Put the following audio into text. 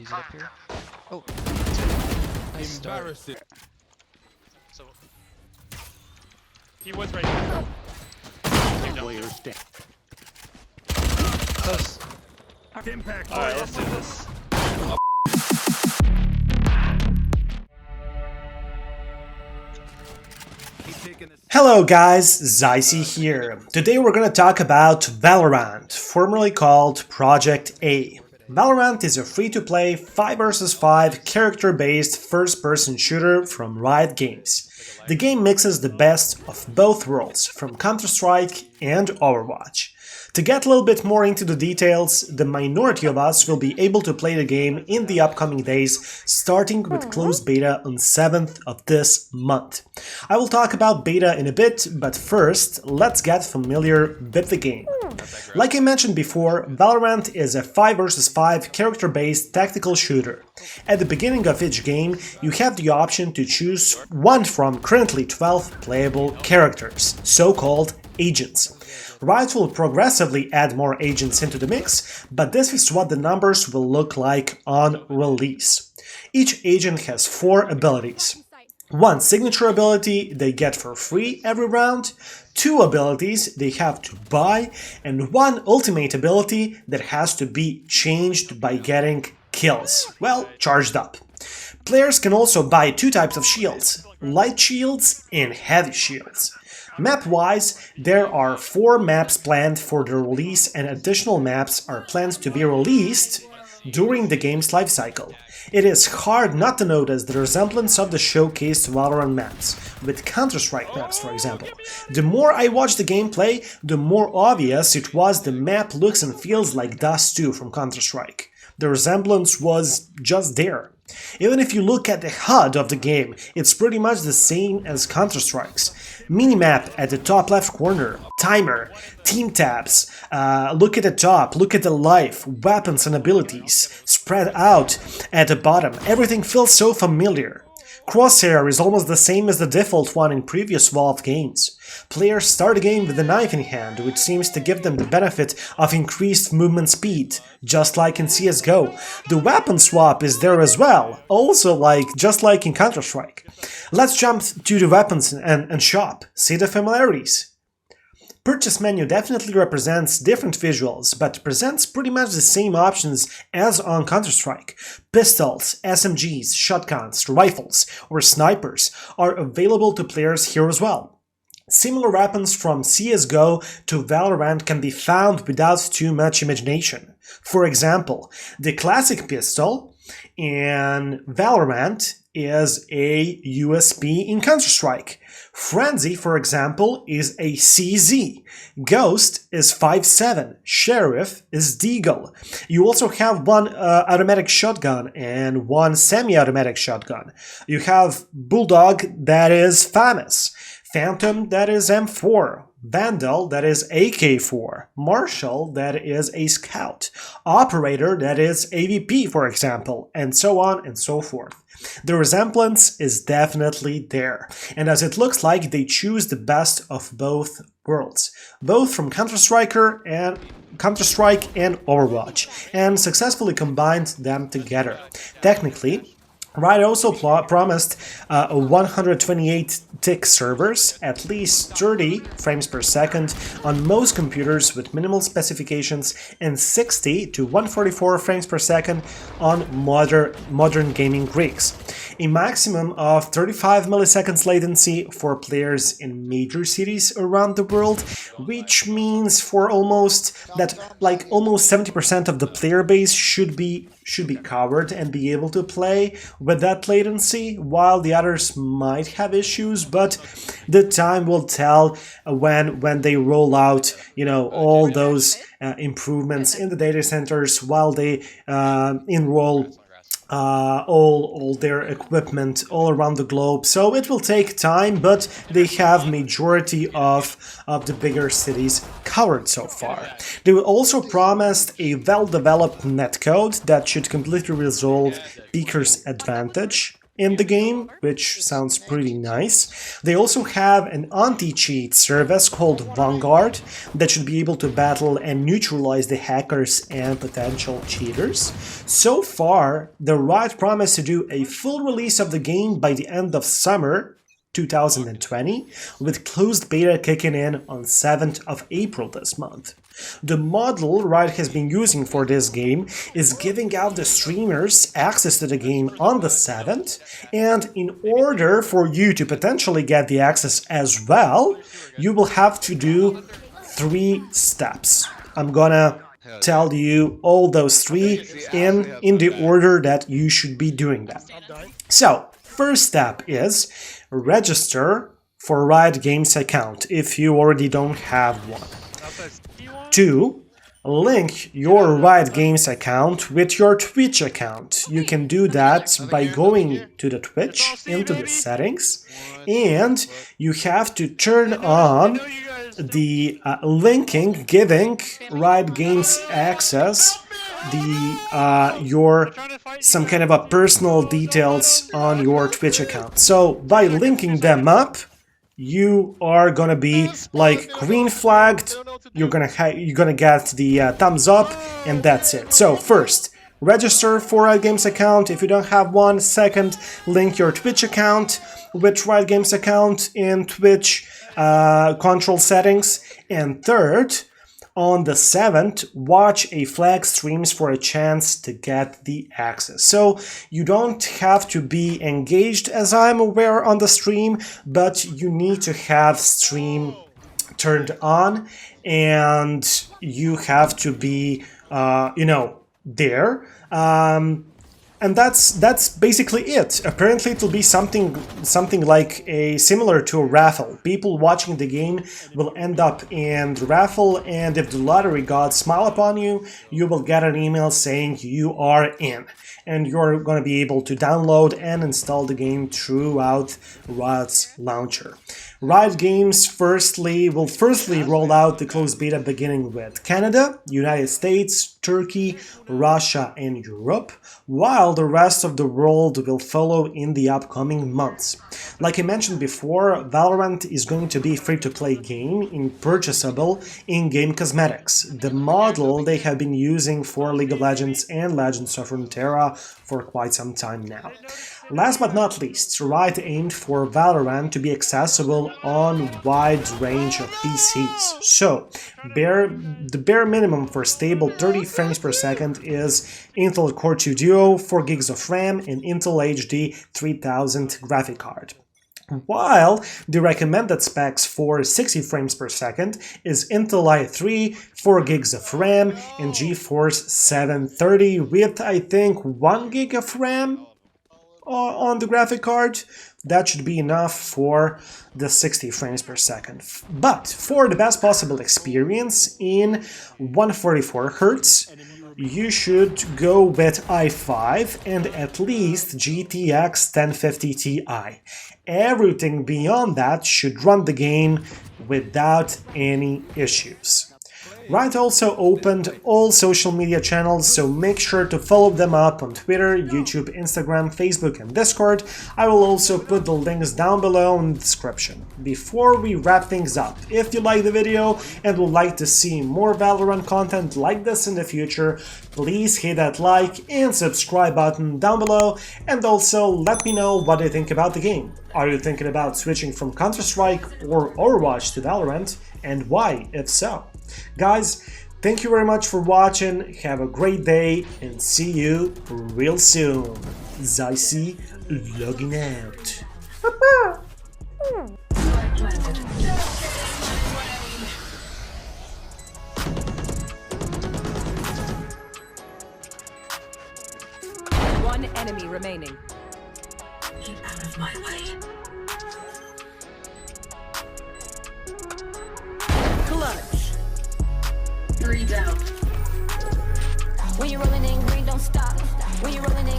use it up here. Oh, nice start. Embarrassing. So he was right here. Came down. Players stand. Close. Impact. Alright, let's do this. Hello guys, Zicy here. Today we're gonna talk about Valorant, formerly called Project A. Valorant is a free-to-play 5 vs 5 character-based first-person shooter from Riot Games. The game mixes the best of both worlds, from Counter-Strike and Overwatch. To get a little bit more into the details, the minority of us will be able to play the game in the upcoming days, starting with closed beta on 7th of this month. I will talk about beta in a bit, but first, let's get familiar with the game. Like I mentioned before, Valorant is a 5 vs 5 character-based tactical shooter. At the beginning of each game, you have the option to choose one from currently 12 playable characters, so-called agents. Riot will progressively add more agents into the mix, but this is what the numbers will look like on release. Each agent has 4 abilities. One signature ability they get for free every round, 2 abilities they have to buy, and 1 ultimate ability that has to be changed by getting kills, well, charged up. Players can also buy 2 types of shields, light shields and heavy shields. Map-wise, there are 4 maps planned for the release and additional maps are planned to be released during the game's lifecycle. It is hard not to notice the resemblance of the showcased Valorant maps, with Counter-Strike maps for example. The more I watched the gameplay, the more obvious it was the map looks and feels like Dust 2 from Counter-Strike. The resemblance was just there. Even if you look at the HUD of the game, it's pretty much the same as Counter-Strike's. Minimap at the top left corner, timer, team tabs, look at the top, look at the life, weapons and abilities, spread out at the bottom, everything feels so familiar. Crosshair is almost the same as the default one in previous Valve games. Players start the game with a knife in hand, which seems to give them the benefit of increased movement speed, just like in CSGO. The weapon swap is there as well, also just like in Counter-Strike. Let's jump to the weapons and shop, see the similarities. Purchase menu definitely represents different visuals, but presents pretty much the same options as on Counter-Strike. Pistols, SMGs, shotguns, rifles, or snipers are available to players here as well. Similar weapons from CSGO to Valorant can be found without too much imagination. For example, the classic pistol in Valorant is a USP in Counter-Strike. Frenzy, for example, is a CZ. Ghost is 5.7. Sheriff is Deagle. You also have 1 automatic shotgun and 1 semi-automatic shotgun. You have Bulldog, that is FAMAS. Phantom, that is M4. Vandal, that is AK-4. Marshal, that is a Scout. Operator, that is AVP, for example, and so on and so forth. The resemblance is definitely there, and as it looks like they choose the best of both worlds, both from Counter-Strike and Overwatch, and successfully combined them together. Technically, Riot also promised 128 tick servers, at least 30 frames per second on most computers with minimal specifications, and 60 to 144 frames per second on modern gaming rigs. A maximum of 35 milliseconds latency for players in major cities around the world, which means for almost 70% of the player base should be covered and be able to play with that latency, while the others might have issues, but the time will tell when they roll out, all those improvements in the data centers, while they enroll all their equipment all around the globe. So it will take time, but they have majority of the bigger cities covered so far. They also promised a well-developed netcode that should completely resolve Beaker's advantage. in the game, which sounds pretty nice. They also have an anti-cheat service called Vanguard that should be able to battle and neutralize the hackers and potential cheaters. So far, the Riot promised to do a full release of the game by the end of summer 2020, with closed beta kicking in on 7th of April this month. The model Riot has been using for this game is giving out the streamers access to the game on the 7th, and in order for you to potentially get the access as well, you will have to do 3 steps. I'm gonna tell you all those 3 in the order that you should be doing that. So, first step is register for Riot Games account if you already don't have one. 2. Link your Riot Games account with your Twitch account. You can do that by going to the Twitch, into the settings, and you have to turn on the linking, giving Riot Games access your some kind of a personal details on your Twitch account. So by linking them up, you are gonna be like green flagged. You're gonna get the thumbs up, and that's it. So first, register for Riot Games account if you don't have one. Second, link your Twitch account with Riot Games account in Twitch control settings. And third, on the 7th, watch a flag streams for a chance to get the access. So you don't have to be engaged, as I'm aware, on the stream, but you need to have stream turned on, and you have to be, there. And that's basically it. Apparently it will be something like similar to a raffle. People watching the game will end up in the raffle, and if the lottery gods smile upon you, you will get an email saying you are in. And you're going to be able to download and install the game throughout Riot's launcher. Riot Games will firstly roll out the closed beta beginning with Canada, United States, Turkey, Russia, and Europe, while the rest of the world will follow in the upcoming months. Like I mentioned before, Valorant is going to be a free-to-play game in purchasable in-game cosmetics, the model they have been using for League of Legends and Legends of Runeterra for quite some time now. Last but not least, Riot aimed for Valorant to be accessible on a wide range of PCs. So, the bare minimum for stable 30 frames per second is Intel Core 2 Duo, 4 GB of RAM, and Intel HD 3000 graphic card. While the recommended specs for 60 frames per second is Intel i3, 4 GB of RAM, and GeForce 730 with, I think, 1 GB of RAM on the graphic card. That should be enough for the 60 frames per second. But for the best possible experience in 144 Hz, you should go with i5 and at least GTX 1050 Ti. Everything beyond that should run the game without any issues. Riot also opened all social media channels, so make sure to follow them up on Twitter, YouTube, Instagram, Facebook, and Discord. I will also put the links down below in the description. Before we wrap things up, if you like the video and would like to see more Valorant content like this in the future, please hit that like and subscribe button down below, and also let me know what you think about the game. Are you thinking about switching from Counter-Strike or Overwatch to Valorant, and why, if so? Guys, thank you very much for watching, have a great day, and see you real soon. Zicy logging out. One enemy remaining. Keep out of my way. Clutch. 3 down. When you're rolling in green, don't stop. When you're rolling in